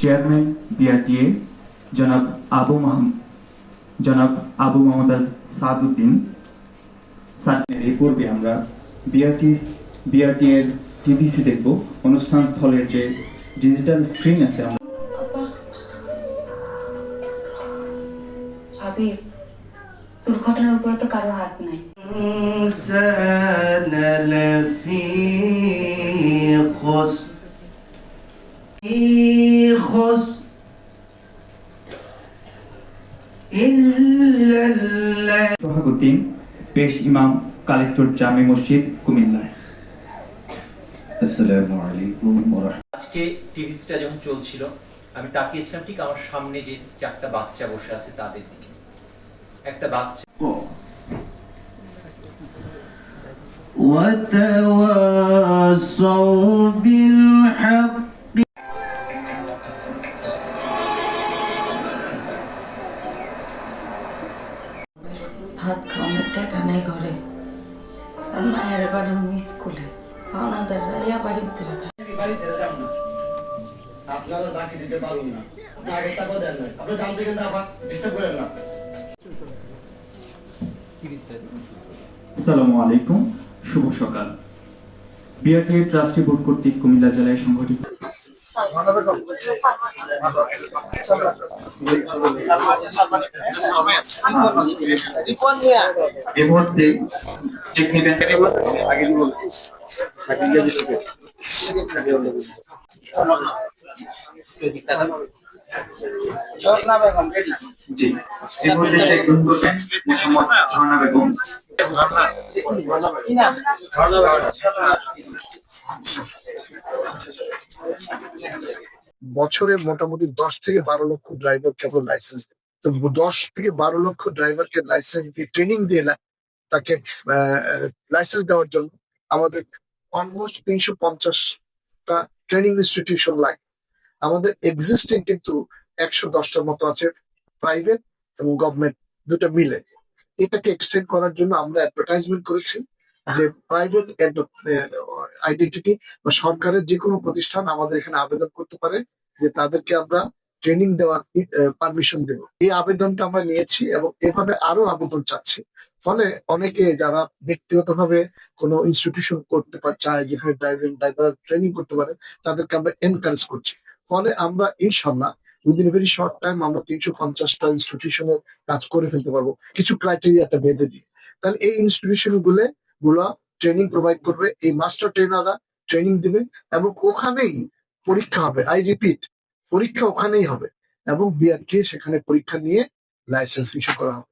Chairman BRTA জনাব আবু জনাব আবু মোহাম্মদ সাদউদ্দিন স্যারের এই পূর্বে আমরা বিআরটি এর টিভিসি দেখব। অনুষ্ঠান স্থলের যে ডিজিটাল স্ক্রিন আছে দুর্ঘটনার উপরে তো কারো হাত নাই। সোহাগুদ্দিন পেশ ইমাম কালেক্টর জামে মসজিদ কুমিল্লা। আসসালামু আলাইকুম ওয়া রাহমাতুল্লাহ। আজকে টিভিটা যখন চলছিল আমি তাকিয়েছিলাম ঠিক আমার সামনে যে চারটা বাচ্চা বসে আছে তাদের দিকে। একটা বাচ্চা ওয়াতাওয়াসাউ বিল হক। ভাত খাওয়ানোর টাকা নাই ঘরে, আর মায়ের পাঠানো স্কুলে, পাওনাদার ইয়া বাড়ির দিকে থাকে। আপনারা বাকি দিতে পারুন না, আগে টাকা দেন না, আপনি জানতে কিন্তু আবার ডিস্টার্ব করেন না। আসসালামু আলাইকুম, শুভ সকাল। বিআরটি ট্রাস্টি বোর্ড কর্তৃক কুমিল্লা জেলায় সংগঠিত এই মুহূর্তে চেক নিবেন আগে জি এই মুহূর্তে চেক করবেন মোহাম্মদ ঝর্ণা বেগম। বছরে মোটামুটি 10 থেকে 12 লক্ষ ড্রাইভার কেবল লাইসেন্স দেয়। তো 10 থেকে 12 লক্ষ ড্রাইভারকে লাইসেন্স দিয়ে ট্রেনিং দিয়ে না, তাকে লাইসেন্স দেওয়ার জন্য আমাদের অলমোস্ট 350টা ট্রেনিং ইনস্টিটিউশন লাগে। আমাদের এক্সিস্টিং কিন্তু 110টার মতো আছে, প্রাইভেট এবং গভর্নমেন্ট দুটো মিলে। এটাকে এক্সটেন্ড করার জন্য আমরা অ্যাডভার্টাইজমেন্ট করেছি যে প্রাইভেট আইডেন্টিটি বা সরকারের যে কোনো প্রতিষ্ঠান আমাদের এখানে আবেদন করতে পারে যে তাদেরকে আমরা ট্রেনিং দেওয়ার পারমিশন দেব। এই আবেদনটা আমরা নিয়েছি এবং এভাবে আরো আবেদন চাচ্ছি। ফলে অনেকে যারা ব্যক্তিগতভাবে কোনো ইনস্টিটিউশন করতে চায়, যেখানে ড্রাইভার ট্রেনিং করতে পারে, তাদেরকে আমরা এনকারেজ করছি। ফলে আমরা ইনশাল্লাহ উইদিন ভেরি শর্ট টাইম আমরা 350টা ইনস্টিটিউশনের কাজ করে ফেলতে পারবো, কিছু ক্রাইটেরিয়াটা বেঁধে দিয়ে। তাহলে এই ইনস্টিটিউশন গুলা ট্রেনিং প্রোভাইড করবে, এই মাস্টার ট্রেনাররা ট্রেনিং দিবে এবং ওখানেই পরীক্ষা হবে। আই রিপিট, পরীক্ষা ওখানেই হবে এবং বিআরটি সেখানে পরীক্ষা নিয়ে লাইসেন্স ইস্যু করা হবে।